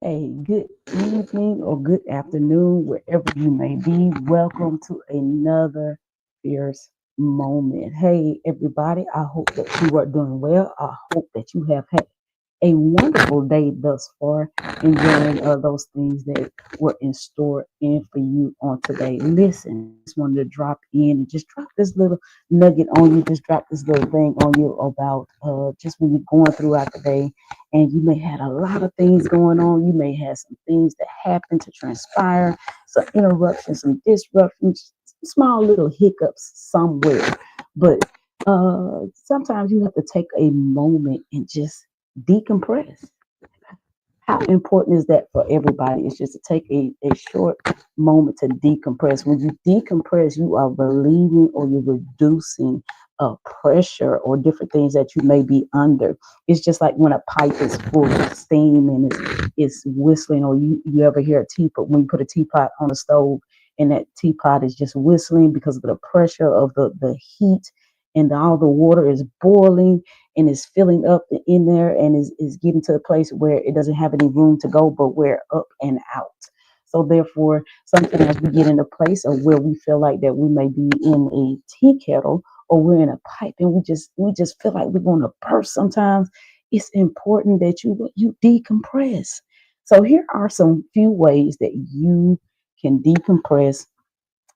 Hey, good evening or good afternoon, wherever you may be. Welcome to another Fierce Moment. Hey, everybody, I hope that you are doing well. I hope that you have had a wonderful day thus far, enjoying those things that were in store and for you on today. Listen, just wanted to drop in and just drop this little nugget on you, just drop this little thing on you about just when you're going throughout the day and you may have a lot of things going on. You may have some things that happen to transpire, some interruptions, some disruptions, small little hiccups somewhere. But sometimes you have to take a moment and just decompress. How important is that for everybody? It's just to take a short moment to decompress. When you decompress, you are relieving or you're reducing pressure or different things that you may be under. It's just like when a pipe is full of steam and it's whistling, or you ever hear a teapot when you put a teapot on the stove and that teapot is just whistling because of the pressure of the heat and all the water is boiling and is filling up in there and is getting to a place where it doesn't have any room to go, but we're up and out. So therefore, sometimes we get in a place of where we feel like that we may be in a tea kettle or we're in a pipe and we just feel like we're going to burst sometimes. It's important that you decompress. So here are some few ways that you can decompress,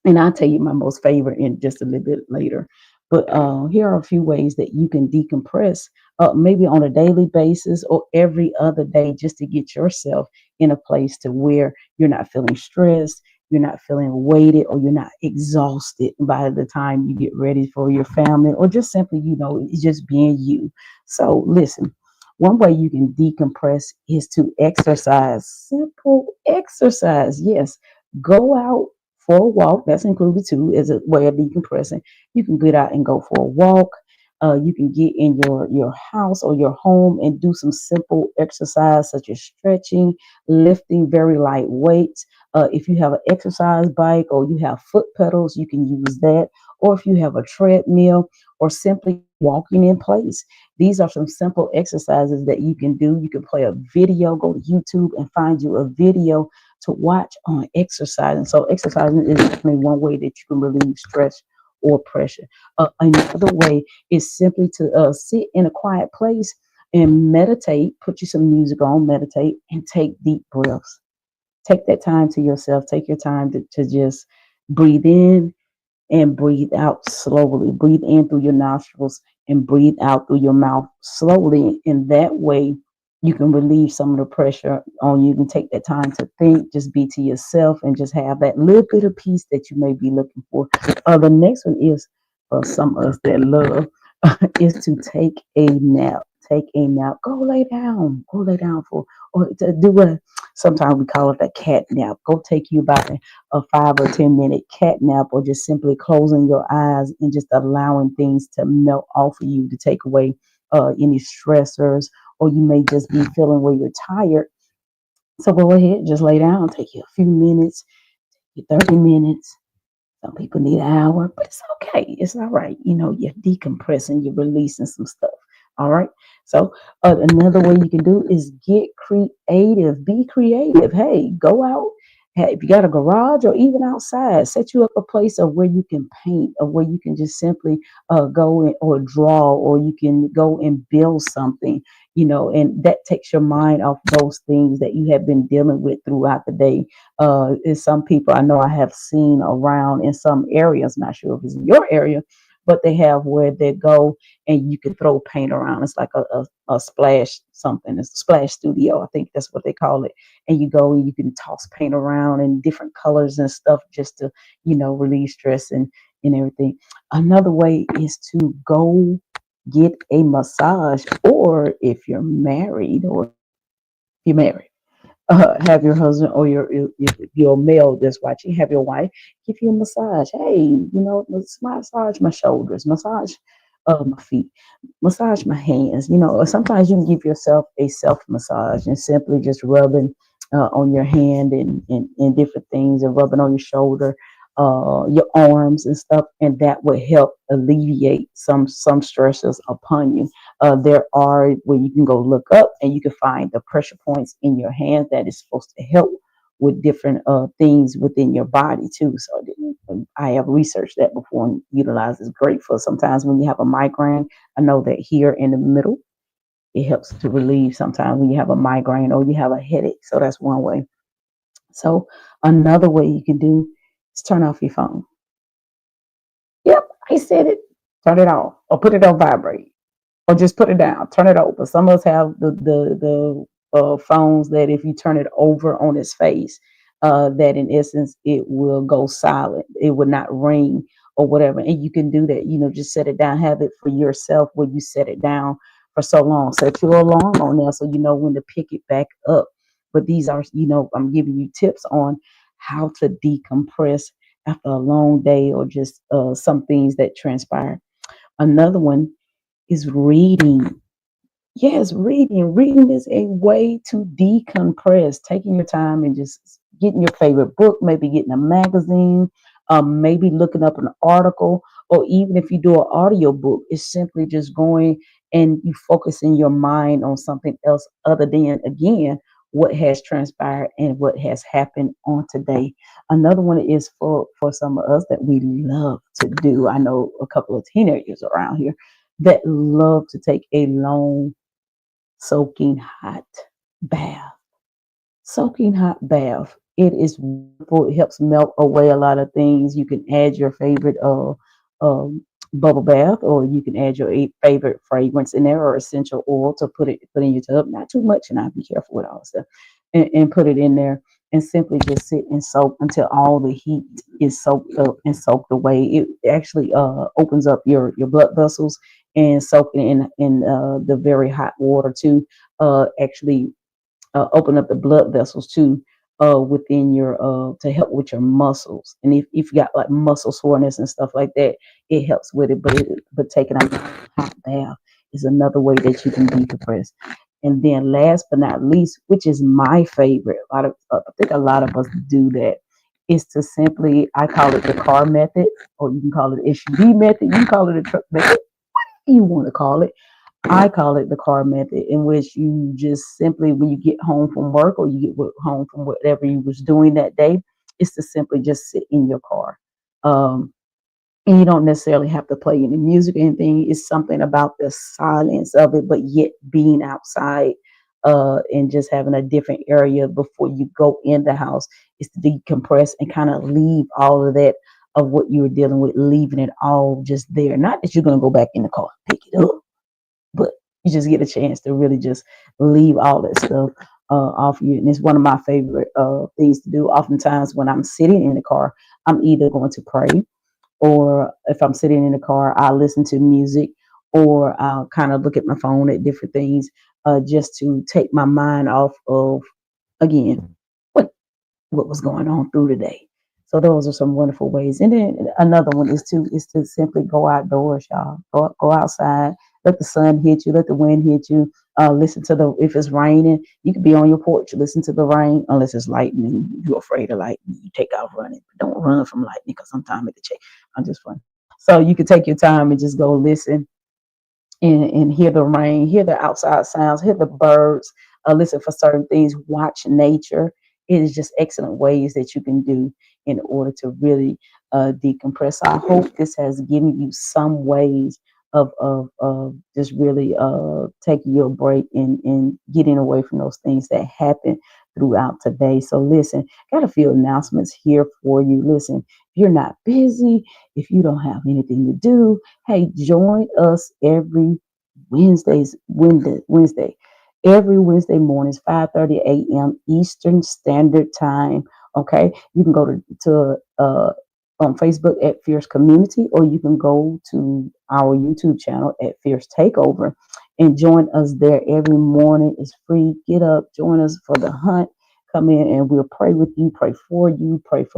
and I'll tell you my most favorite in just a little bit later. But here are a few ways that you can decompress, maybe on a daily basis or every other day, just to get yourself in a place to where you're not feeling stressed, you're not feeling weighted, or you're not exhausted by the time you get ready for your family, or just simply, it's just being you. So listen, one way you can decompress is to exercise. Simple exercise. Yes, go out for a walk. That's included too as a way of decompressing. You can get out and go for a walk. You can get in your house or your home and do some simple exercise such as stretching, lifting very light weights. If you have an exercise bike or you have foot pedals, you can use that. Or if you have a treadmill or simply walking in place. These are some simple exercises that you can do. You can play a video, go to YouTube and find you a video to watch on exercise. And so exercising is definitely one way that you can relieve stress or pressure. Another way is simply to sit in a quiet place and meditate, put you some music on, meditate, and take deep breaths. Take that time to yourself. Take your time to just breathe in and breathe out slowly. Breathe in through your nostrils and breathe out through your mouth slowly. In that way, you can relieve some of the pressure on you. You can take that time to think, just be to yourself, and just have that little bit of peace that you may be looking for. The next one is for some of us that love is to take a nap. Take a nap. Go lay down. Go lay down for or to do a Sometimes we call it a cat nap. Go take you about a 5 or 10 minute cat nap, or just simply closing your eyes and just allowing things to melt off of you to take away any stressors, or you may just be feeling where you're tired. So go ahead, just lay down, take you a few minutes, 30 minutes. Some people need an hour, but it's okay. It's all right. You're decompressing, you're releasing some stuff. All right. So another way you can do is get creative. Be creative. Hey, go out. Hey, if you got a garage or even outside, set you up a place of where you can paint, or where you can just simply go in or draw, or you can go and build something, and that takes your mind off those things that you have been dealing with throughout the day. Is some people I know I have seen around in some areas, not sure if it's in your area, but they have where they go and you can throw paint around. It's like a splash something. It's a splash studio. I think that's what they call it. And you go and you can toss paint around in different colors and stuff just to, relieve stress and everything. Another way is to go get a massage, or if you're married, have your husband or your male that's watching, have your wife give you a massage. Hey, massage my shoulders, massage my feet, massage my hands. Or sometimes you can give yourself a self massage and simply just rubbing on your hand and different things, and rubbing on your shoulder, your arms and stuff, and that will help alleviate some stresses upon you. There are where you can go look up and you can find the pressure points in your hands that is supposed to help with different things within your body too. So I have researched that before and utilized. It's great for sometimes when you have a migraine. I know that here in the middle, it helps to relieve sometimes when you have a migraine or you have a headache. So that's one way. So another way you can do is turn off your phone. Yep, I said it. Turn it off or put it on vibrate, or just put it down, turn it over. Some of us have the phones that if you turn it over on its face, that in essence it will go silent. It would not ring or whatever. And you can do that. Just set it down. Have it for yourself where you set it down for so long. Set your alarm on there so you know when to pick it back up. But these are, I'm giving you tips on how to decompress after a long day, or just some things that transpire. Another one is reading. Yes, reading. Reading is a way to decompress, taking your time and just getting your favorite book, maybe getting a magazine, maybe looking up an article, or even if you do an audio book, it's simply just going and you focusing your mind on something else other than, again, what has transpired and what has happened on today. Another one is for some of us that we love to do. I know a couple of teenagers around here that love to take a long soaking hot bath. Soaking hot bath. It is wonderful. It helps melt away a lot of things. You can add your favorite um, bubble bath, or you can add your favorite fragrance in there, or essential oil to put in your tub. Not too much, and I'll be careful with all stuff, and put it in there, and simply just sit and soak until all the heat is soaked up and soaked away. It actually opens up your blood vessels, and soaking in the very hot water too actually open up the blood vessels too within your to help with your muscles. And if you got like muscle soreness and stuff like that, it helps with it. But taking a hot bath is another way that you can decompress. And then last but not least, which is my favorite, I think a lot of us do that, is to simply, I call it the car method, or you can call it the SUV method, you can call it a truck method, you want to call it. I call it the car method, in which you just simply, when you get home from work, or you get home from whatever you was doing that day, is to simply just sit in your car. Um, and you don't necessarily have to play any music or anything. It's something about the silence of it, but yet being outside and just having a different area before you go in the house, is to decompress and kind of leave all of that of what you were dealing with, leaving it all just there. Not that you're going to go back in the car, pick it up, but you just get a chance to really just leave all that stuff off you. And it's one of my favorite things to do. Oftentimes, when I'm sitting in the car, I'm either going to pray, or if I'm sitting in the car, I'll listen to music, or I'll kind of look at my phone at different things just to take my mind off of again, what what was going on through the day. So those are some wonderful ways. And then another one is to simply go outdoors, y'all. Go outside, let the sun hit you, let the wind hit you. Listen to the if it's raining, you could be on your porch, listen to the rain, unless it's lightning. You're afraid of lightning, you take off running. But don't run from lightning because sometimes it could change. I'm just funny. So you can take your time and just go listen and hear the rain, hear the outside sounds, hear the birds, listen for certain things, watch nature. It is just excellent ways that you can do in order to really decompress. So I hope this has given you some ways of just really taking your break and getting away from those things that happen throughout today. So listen, got a few announcements here for you. Listen, if you're not busy, if you don't have anything to do, hey, join us Wednesday. Every Wednesday mornings, 5:30 a.m. Eastern Standard Time. Okay. You can go to on Facebook at Fierce Community, or you can go to our YouTube channel at Fierce Takeover and join us there every morning. It's free. Get up, join us for the hunt. Come in and we'll pray with you, pray for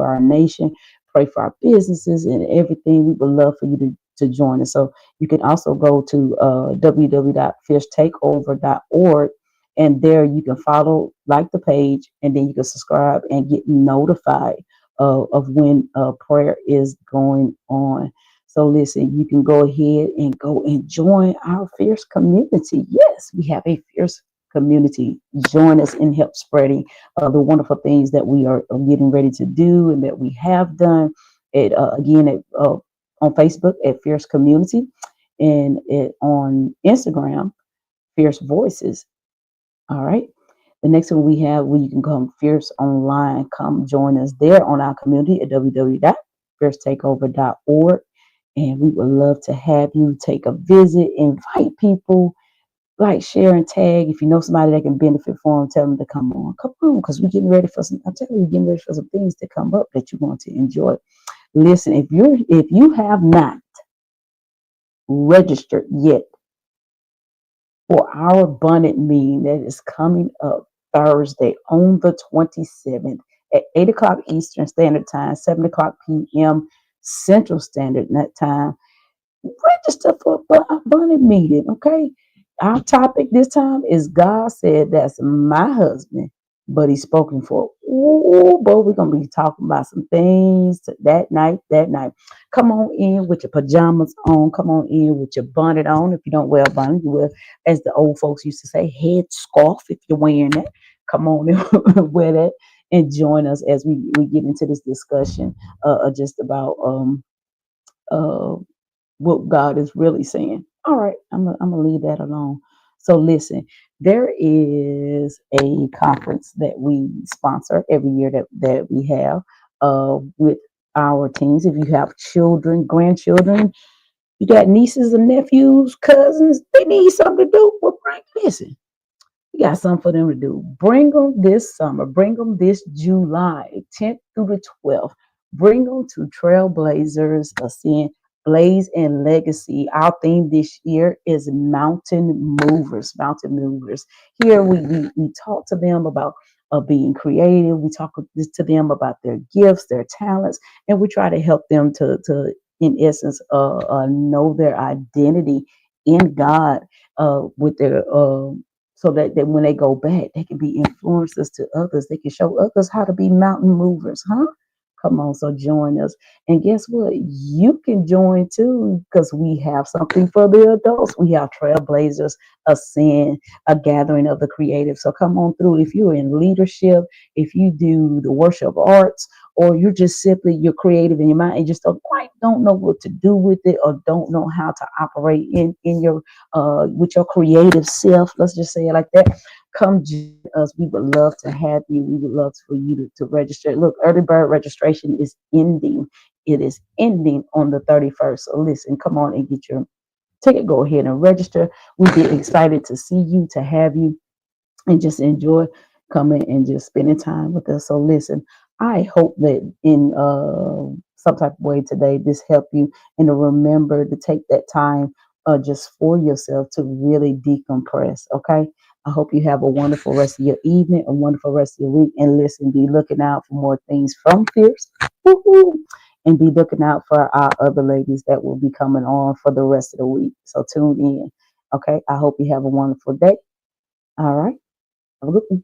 our nation, pray for our businesses and everything. We would love for you to join us. So you can also go to www.fiercetakeover.org, and there you can follow, like the page, and then you can subscribe and get notified of when prayer is going on. So listen, you can go ahead and go and join our fierce community. Yes, we have a fierce community. Join us and help spreading the wonderful things that we are getting ready to do and that we have done. It again on Facebook at Fierce Community, and it on Instagram, Fierce Voices. All right. The next one we have where you can come Fierce Online. Come join us there on our community at www.fiercetakeover.org. And we would love to have you take a visit, invite people, like, share, and tag. If you know somebody that can benefit from, tell them to come on. Come on, because we're getting ready for some. I'm telling you, we're getting ready for some things to come up that you're going to enjoy. Listen, if you have not registered yet for our abundant meeting that is coming up Thursday on the 27th at 8 o'clock Eastern Standard Time, 7 o'clock p.m. Central Standard Time. Register for a abundant meeting, okay? Our topic this time is God said that's my husband, but he's spoken for. Ooh, boy, we're gonna be talking about some things that night. That night, come on in with your pajamas on. Come on in with your bonnet on. If you don't wear a bonnet, you wear, as the old folks used to say, head scarf. If you're wearing that, come on and wear that and join us as we get into this discussion just about uh what God is really saying. All right, I'm gonna leave that alone. So listen, there is a conference that we sponsor every year that we have with our teens. If you have children, grandchildren, you got nieces and nephews, cousins, they need something to do. Well, Frank, listen, we got something for them to do. Bring them this summer. Bring them this July 10th through the 12th. Bring them to Trailblazers Ascend, Blaze and Legacy. Our theme this year is Mountain Movers. Mountain Movers. Here we talk to them about being creative. We talk to them about their gifts, their talents, and we try to help them to in essence, know their identity in God with their so that when they go back, they can be influences to others. They can show others how to be mountain movers, huh? Come on, so join us. And guess what? You can join too because we have something for the adults. We have Trailblazers Ascend, a gathering of the creative. So come on through. If you're in leadership, if you do the worship arts, or you're just simply you're creative in your mind and just don't know what to do with it, or don't know how to operate in your with your creative self, let's just say it like that, come join us. We would love to have you. We would love for you to register. Look, early bird registration is ending. It is ending on the 31st. So listen, come on and get your ticket. Go ahead and register. We'd be excited to see you, to have you, and just enjoy coming and just spending time with us. So listen, I hope that in some type of way today this helped you, and to remember to take that time just for yourself to really decompress. Okay. I hope you have a wonderful rest of your evening, a wonderful rest of your week. And listen, be looking out for more things from Fierce. Woo-hoo. And be looking out for our other ladies that will be coming on for the rest of the week. So tune in. Okay. I hope you have a wonderful day. All right. Have a good one.